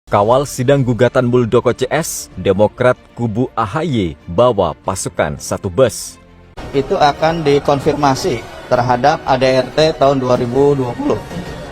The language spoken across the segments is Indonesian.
Kawal sidang gugatan Muldoko CS, Demokrat kubu AHY bawa pasukan 1 bus. Itu akan dikonfirmasi terhadap ADRT tahun 2020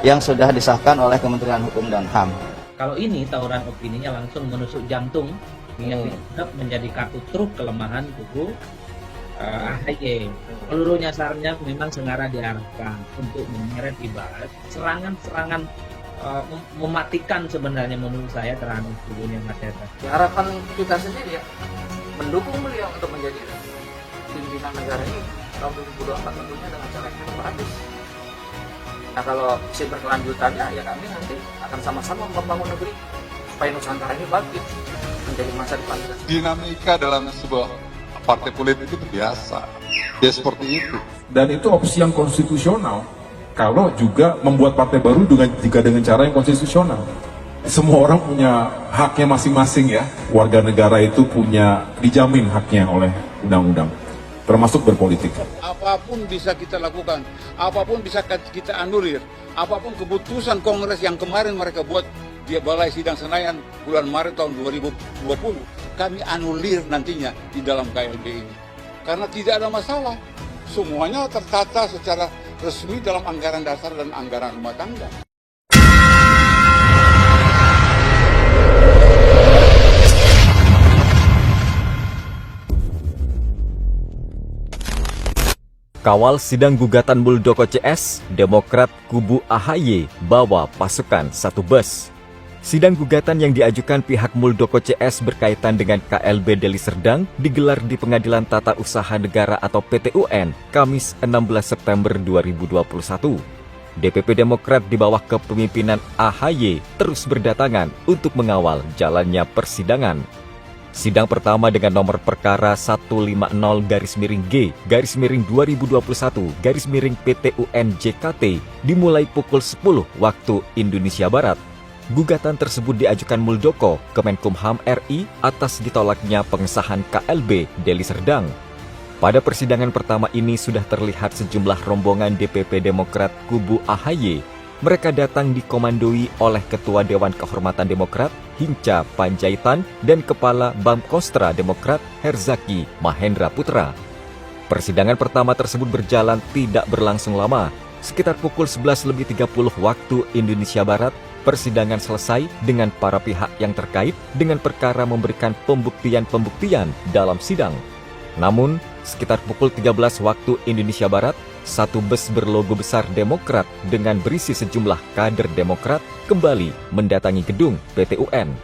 yang sudah disahkan oleh Kementerian Hukum dan HAM. Kalau ini tawuran opininya langsung menusuk jantung yang dianggap menjadi kartu truf kelemahan kubu AHY. Peluru nyasarnya memang sengaja diarahkan untuk menyeret ibarat serangan-serangan mematikan sebenarnya menurut saya terhadap kubunya Mas Heta. Harapan kita sendiri ya mendukung beliau untuk menjadi pimpinan negara ini tahun 2024 tentunya dengan cara yang demokratis. Nah kalau si berkelanjutannya ya kami nanti akan sama-sama membangun negeri supaya Nusantara ini bangkit menjadi masa depan kita. Dinamika dalam sebuah partai politik itu biasa. Ya seperti itu. Dan itu opsi yang konstitusional. Kalau juga membuat partai baru dengan cara yang konstitusional. Semua orang punya haknya masing-masing ya. Warga negara itu punya dijamin haknya oleh undang-undang, termasuk berpolitik. Apapun bisa kita lakukan, apapun bisa kita anulir, apapun keputusan Kongres yang kemarin mereka buat di Balai Sidang Senayan bulan Maret tahun 2020, kami anulir nantinya di dalam KLB ini. Karena tidak ada masalah, semuanya tertata secara resmi dalam anggaran dasar dan anggaran rumah tangga. Kawal sidang gugatan Muldoko CS, Demokrat kubu AHY bawa pasukan 1 bus. Sidang gugatan yang diajukan pihak Muldoko CS berkaitan dengan KLB Deli Serdang digelar di Pengadilan Tata Usaha Negara atau PT-UN, Kamis 16 September 2021. DPP Demokrat di bawah kepemimpinan AHY terus berdatangan untuk mengawal jalannya persidangan. Sidang pertama dengan nomor perkara 150-G/2021-PT-UN JKT dimulai pukul 10 waktu Indonesia Barat. Gugatan tersebut diajukan Muldoko ke Menkumham RI atas ditolaknya pengesahan KLB Deli Serdang. Pada persidangan pertama ini sudah terlihat sejumlah rombongan DPP Demokrat kubu AHY. Mereka datang dikomandoi oleh Ketua Dewan Kehormatan Demokrat, Hinca Panjaitan, dan Kepala Bamkostra Demokrat, Herzaki Mahendra Putra. Persidangan pertama tersebut berjalan tidak berlangsung lama. Sekitar pukul 11.30 waktu Indonesia Barat, persidangan selesai dengan para pihak yang terkait dengan perkara memberikan pembuktian-pembuktian dalam sidang. Namun, sekitar pukul 13 waktu Indonesia Barat, 1 bus berlogo besar Demokrat dengan berisi sejumlah kader Demokrat kembali mendatangi gedung PT-UN.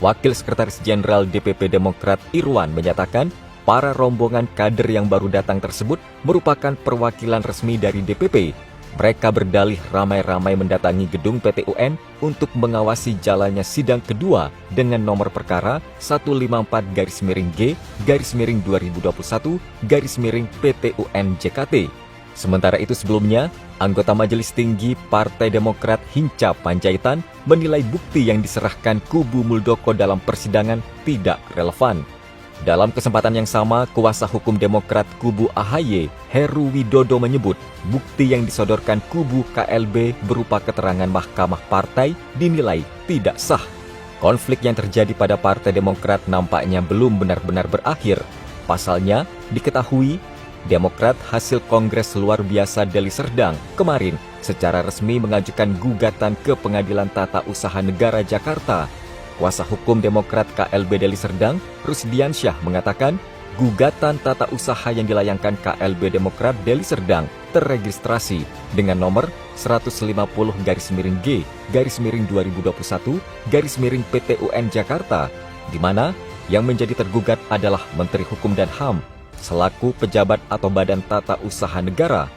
Wakil Sekretaris Jenderal DPP Demokrat Irwan menyatakan, para rombongan kader yang baru datang tersebut merupakan perwakilan resmi dari DPP. Mereka berdalih ramai-ramai mendatangi gedung PT-UN untuk mengawasi jalannya sidang kedua dengan nomor perkara 154-G/2021-PT-UN JKT. Sementara itu sebelumnya, anggota Majelis Tinggi Partai Demokrat Hinca Panjaitan menilai bukti yang diserahkan kubu Muldoko dalam persidangan tidak relevan. Dalam kesempatan yang sama, kuasa hukum Demokrat kubu AHY, Heru Widodo menyebut bukti yang disodorkan kubu KLB berupa keterangan mahkamah partai dinilai tidak sah. Konflik yang terjadi pada Partai Demokrat nampaknya belum benar-benar berakhir. Pasalnya, diketahui Demokrat hasil Kongres Luar Biasa Deli Serdang kemarin secara resmi mengajukan gugatan ke Pengadilan Tata Usaha Negara Jakarta. Kuasa hukum Demokrat KLB Deli Serdang, Rusdiansyah mengatakan, gugatan tata usaha yang dilayangkan KLB Demokrat Deli Serdang terregistrasi dengan nomor 150-G/2021-PT-UN Jakarta, di mana yang menjadi tergugat adalah Menteri Hukum dan HAM selaku pejabat atau badan tata usaha negara.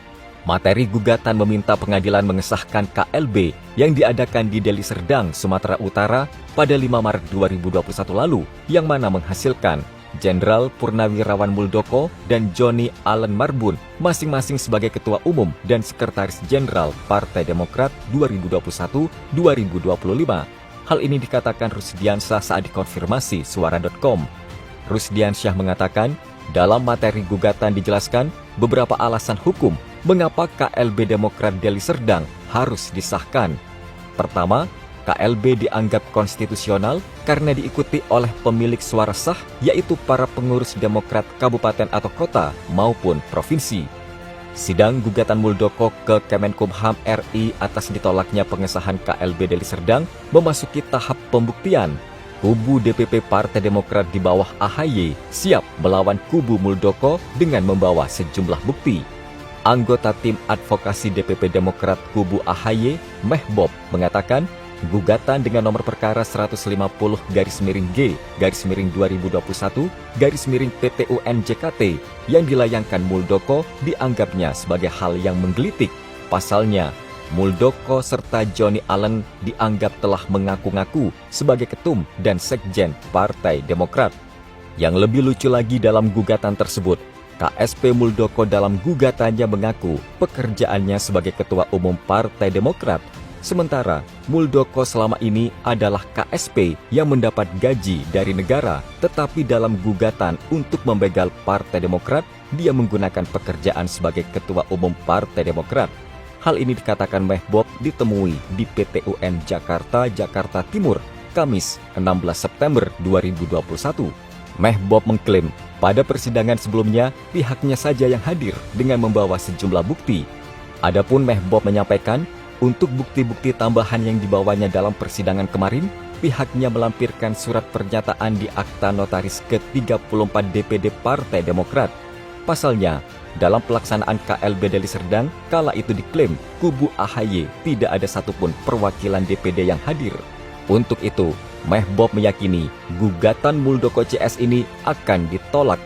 Materi gugatan meminta pengadilan mengesahkan KLB yang diadakan di Deli Serdang, Sumatera Utara pada 5 Maret 2021 lalu, yang mana menghasilkan Jenderal Purnawirawan Muldoko dan Joni Allen Marbun masing-masing sebagai Ketua Umum dan Sekretaris Jenderal Partai Demokrat 2021-2025. Hal ini dikatakan Rusdiansyah saat dikonfirmasi Suara.com. Rusdiansyah mengatakan, dalam materi gugatan dijelaskan beberapa alasan hukum mengapa KLB Demokrat Deli Serdang harus disahkan. Pertama, KLB dianggap konstitusional karena diikuti oleh pemilik suara sah, yaitu para pengurus Demokrat kabupaten atau kota maupun provinsi. Sidang gugatan Muldoko ke Kemenkumham RI atas ditolaknya pengesahan KLB Deli Serdang memasuki tahap pembuktian. Kubu DPP Partai Demokrat di bawah AHY siap melawan kubu Muldoko dengan membawa sejumlah bukti. Anggota tim advokasi DPP Demokrat kubu AHY, Mehbob, mengatakan gugatan dengan nomor perkara 150-G/2021-PTUN-JKT yang dilayangkan Muldoko dianggapnya sebagai hal yang menggelitik. Pasalnya, Muldoko serta Johnny Allen dianggap telah mengaku-ngaku sebagai ketum dan sekjen Partai Demokrat. Yang lebih lucu lagi dalam gugatan tersebut, KSP Muldoko dalam gugatannya mengaku pekerjaannya sebagai ketua umum Partai Demokrat. Sementara Muldoko selama ini adalah KSP yang mendapat gaji dari negara, tetapi dalam gugatan untuk membegal Partai Demokrat, dia menggunakan pekerjaan sebagai ketua umum Partai Demokrat. Hal ini dikatakan Mehbob ditemui di PTUN Jakarta, Jakarta Timur, Kamis 16 September 2021. Mehbob mengklaim pada persidangan sebelumnya pihaknya saja yang hadir dengan membawa sejumlah bukti. Adapun Mehbob menyampaikan untuk bukti-bukti tambahan yang dibawanya dalam persidangan kemarin, pihaknya melampirkan surat pernyataan di Akta Notaris ke-34 DPD Partai Demokrat. Pasalnya, dalam pelaksanaan KLB Deli Serdang, kala itu diklaim kubu AHY tidak ada satupun perwakilan DPD yang hadir. Untuk itu, Mehbob meyakini gugatan Muldoko CS ini akan ditolak.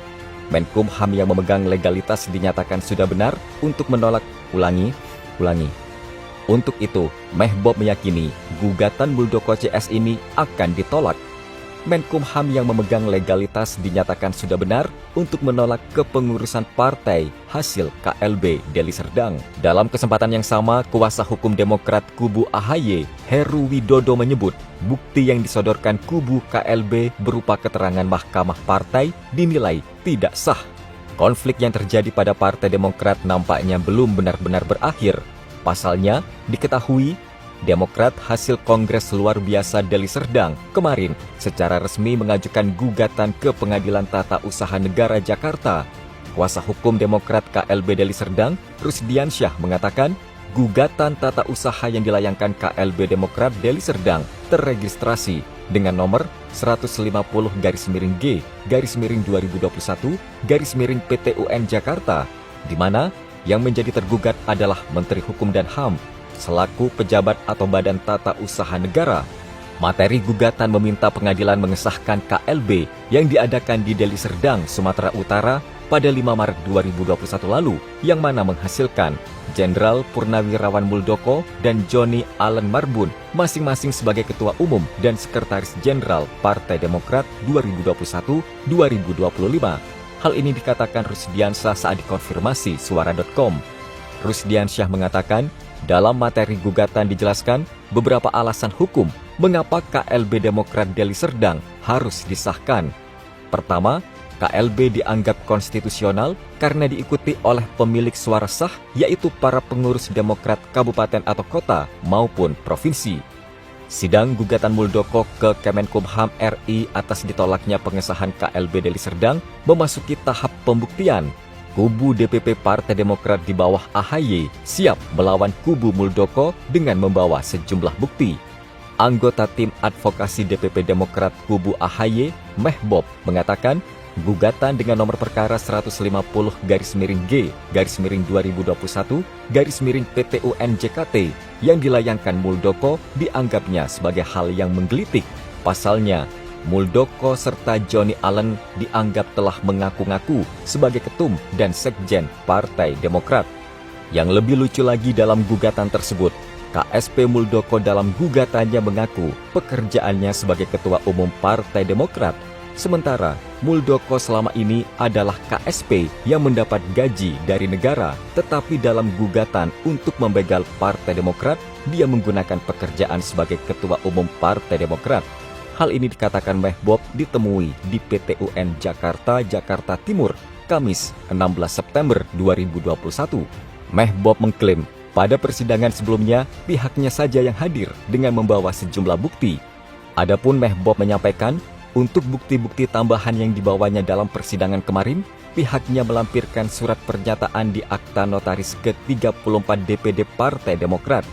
Menkumham yang memegang legalitas dinyatakan sudah benar untuk menolak. Ulangi. Untuk itu, Mehbob meyakini gugatan Muldoko CS ini akan ditolak. Menkumham yang memegang legalitas dinyatakan sudah benar untuk menolak kepengurusan partai hasil KLB Deli Serdang. Dalam kesempatan yang sama, kuasa hukum Demokrat kubu AHY, Heru Widodo menyebut bukti yang disodorkan kubu KLB berupa keterangan mahkamah partai dinilai tidak sah. Konflik yang terjadi pada Partai Demokrat nampaknya belum benar-benar berakhir. Pasalnya, diketahui Demokrat hasil Kongres Luar Biasa Deli Serdang kemarin secara resmi mengajukan gugatan ke Pengadilan Tata Usaha Negara Jakarta. Kuasa hukum Demokrat KLB Deli Serdang, Rusdiansyah, mengatakan gugatan tata usaha yang dilayangkan KLB Demokrat Deli Serdang terregistrasi dengan nomor 150-G/2021-PTUN Jakarta, di mana yang menjadi tergugat adalah Menteri Hukum dan HAM selaku pejabat atau badan tata usaha negara. Materi gugatan meminta pengadilan mengesahkan KLB yang diadakan di Deli Serdang, Sumatera Utara pada 5 Maret 2021 lalu, yang mana menghasilkan Jenderal Purnawirawan Muldoko dan Johnny Allen Marbun masing-masing sebagai Ketua Umum dan Sekretaris Jenderal Partai Demokrat 2021-2025. Hal ini dikatakan Rusdiansyah saat dikonfirmasi Suara.com. Rusdiansyah mengatakan, dalam materi gugatan dijelaskan beberapa alasan hukum mengapa KLB Demokrat Deli Serdang harus disahkan. Pertama, KLB dianggap konstitusional karena diikuti oleh pemilik suara sah, yaitu para pengurus Demokrat kabupaten atau kota maupun provinsi. Sidang gugatan Muldoko ke Kemenkumham RI atas ditolaknya pengesahan KLB Deli Serdang memasuki tahap pembuktian. Kubu DPP Partai Demokrat di bawah AHY siap melawan kubu Muldoko dengan membawa sejumlah bukti. Anggota tim advokasi DPP Demokrat kubu AHY, Mehbob, mengatakan gugatan dengan nomor perkara 150-G/2021-PTUN-JKT yang dilayangkan Muldoko dianggapnya sebagai hal yang menggelitik. Pasalnya, Muldoko serta Johnny Allen dianggap telah mengaku-ngaku sebagai ketum dan sekjen Partai Demokrat. Yang lebih lucu lagi dalam gugatan tersebut, KSP Muldoko dalam gugatannya mengaku pekerjaannya sebagai ketua umum Partai Demokrat. Sementara Muldoko selama ini adalah KSP yang mendapat gaji dari negara, tetapi dalam gugatan untuk membegal Partai Demokrat, dia menggunakan pekerjaan sebagai ketua umum Partai Demokrat. Hal ini dikatakan Mehbob ditemui di PTUN Jakarta, Jakarta Timur, Kamis 16 September 2021. Mehbob mengklaim Pada persidangan sebelumnya, pihaknya saja yang hadir dengan membawa sejumlah bukti. Adapun Mehbob menyampaikan, untuk bukti-bukti tambahan yang dibawanya dalam persidangan kemarin, pihaknya melampirkan surat pernyataan di Akta Notaris ke-34 DPD Partai Demokrat.